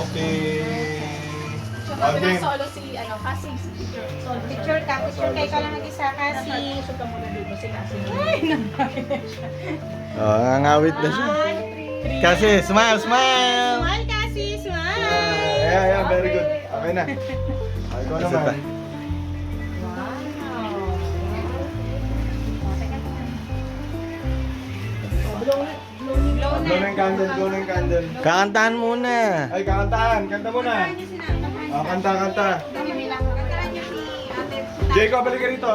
Okay. Sabi Okay. na solo si, kasi si teacher. Solo. Picture ka, picture kayo ka lang mag-isa kasi. Usap ka muna dito si Kasi. Ay, nangangawit siya. Oh, nangangawit na siya. Kasi, smile, smile! Smile kasi, smile! Yeah, very good. Okay na. Ikaw Isa naman. pa. Blow na yung candle, blow na yung candle. Kakantahan muna. Ay, kakantahan. Kanta muna. Kanta, kanta. Jacob, balik ka rito.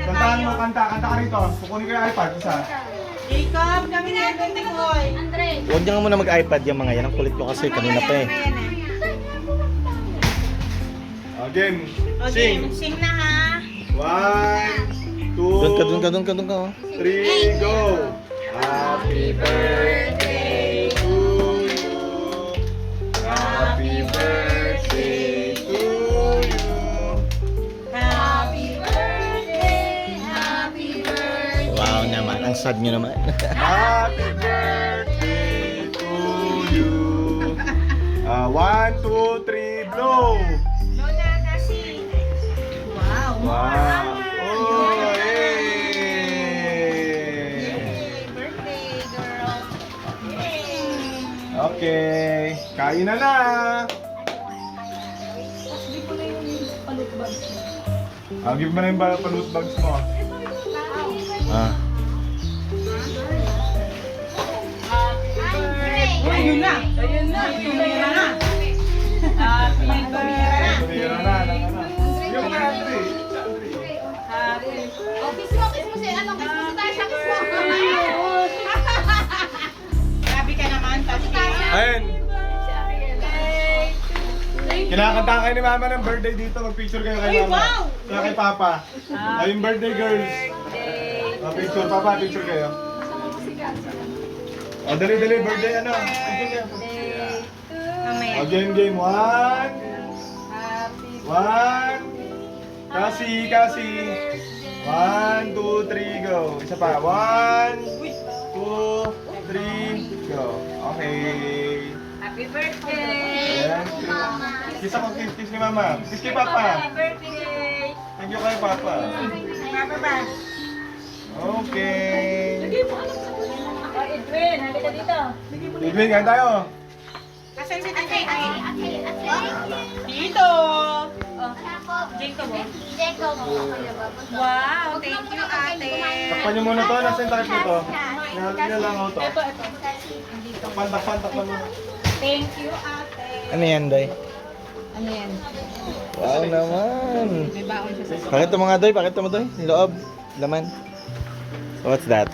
Kantahan mo, kanta ka rito. Kukunin ko yung iPad, isa. Jacob, kami na yung baby boy. Huwag niyo nga muna mag-iPad yung mga yan. Ang kulit ko kasi kanina pa eh. Again, Okay, sing. sing na ha. 1, 2, Doon ka. Oh. 3, go! Happy birthday to you. Happy birthday to you. Happy birthday, happy birthday. Wow naman. Ang sad nyo naman. Happy birthday to you. 1, 2, 3, blow! Lola kasi. Wow. Wow! Oh, hey! Birthday, girl. Yay. Okay, kain na na! Hindi ko na yung palut bags mo. Give mo na yung palut bags mo. Ah. Ayun na. Ayun na. Tumira na. Happy birthday. Tumira na, yung Andre. Happy Oh, kiss mo si, kiss mo tayo siya, kiss mo. Grabe ka naman, Tasha. Ayun, kinakantahan kayo ni Mama ng birthday dito. Mag-picture kayo kay Ay, Mama. wow! Kaya kay Papa. Ayun, birthday girls. Picture, Papa, picture kayo. O, dali, birthday, ano? Picture kayo. Mamaya. O, game. 1. 1. Kasi. 1, 2, 3, go. Isa pa. 1, 2, 3, go. Okay. Happy birthday. Ayan. Kiss ako, kiss ni Mama. Kiss kay Papa. Happy birthday. Thank you kay Papa. Papa ba? Okay. Edwin, halika dito. Edwin, kain tayo. Asan si Ate? Dito. Jacob. Wow, thank you, ate. Takpan niyo muna to. Nasaan tayo nito? Nilang ako to. Takpan mo. Thank you, ate. Ano yan, Doy? Ano yan? Wow naman. May baon siya sa Pakita mo nga, Doy. Pakita mo, Doy. Loob. Laman. What's that?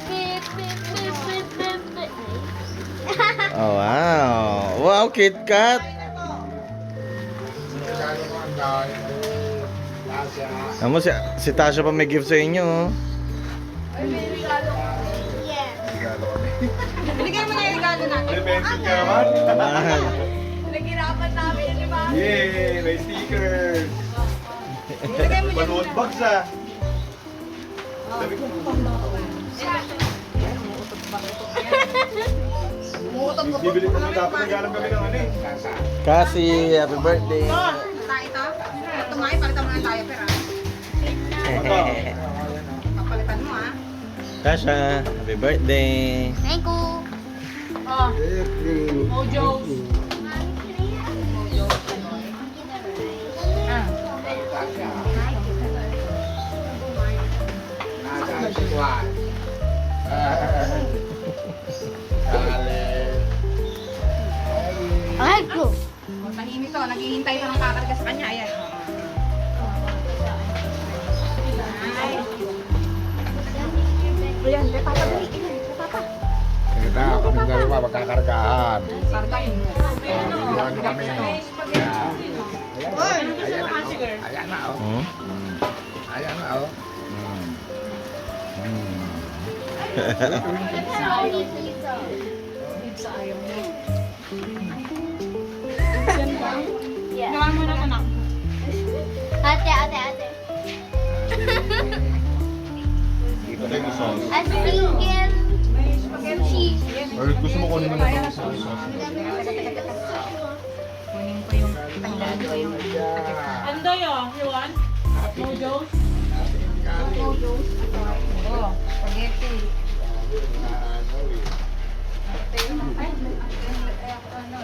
Oh, wow. Wow, Kit Kat. Amo si Tasha pa may gift sa inyo. Oh. Binigyan mo na yung regalo natin. May pencil ka naman. Mahal. Naghirapan namin yun, di ba? Yay! May stickers. Binigyan mo dyan Paluot muna. bags ah. Sabi ko. Bibili ko na dapat naghanap kami ng ano eh. Kasi, happy birthday. Ito? Tumayo, palitan mo na tayo, pera. Papalitan mo, ha? Tasha, happy birthday. Thank you. Oh, Mojo's. Ay, ko. O, tahimik to. Naghihintay to ng kakarga sa kanya. Ayan. Ay. Ayan, kay Papa dali. Kay Papa. Kita kami dalawa magkakargaan. Sargain mo. Bigyan kami. Hoy, ano gusto mo kasi, girl? Ayan na oh. Hmm? Ayan na oh. Gawan mo na ito, nak. Ate. Ito yung sauce. A single sushi. Or gusto mo kunin naman yung sauce? Kunin ko yung, tanggalin ko yung. Andoy oh, you want? Mojo's? Oh, spaghetti.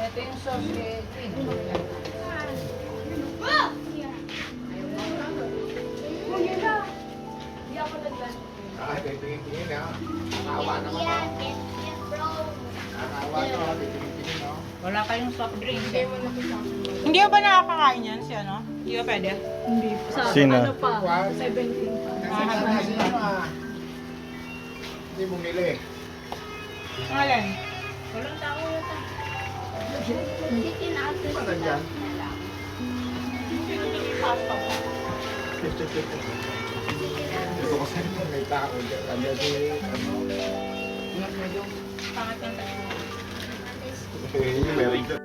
Ito yung sauce eh. Tingin-tingin ha. Nakakawa naman ha. Nakakawa to ha. Tingin-tingin ha. Wala kayong soft drink. Hindi ba nakakakain yan si ano? Hindi ba pwede? Sino? Nasaan na sila ha. Hindi bumili. Alin? Walang tao yata. Ano ba nandyan? Ito kasi may tao dyan. Ano si... Pangat ng tayo. Meron.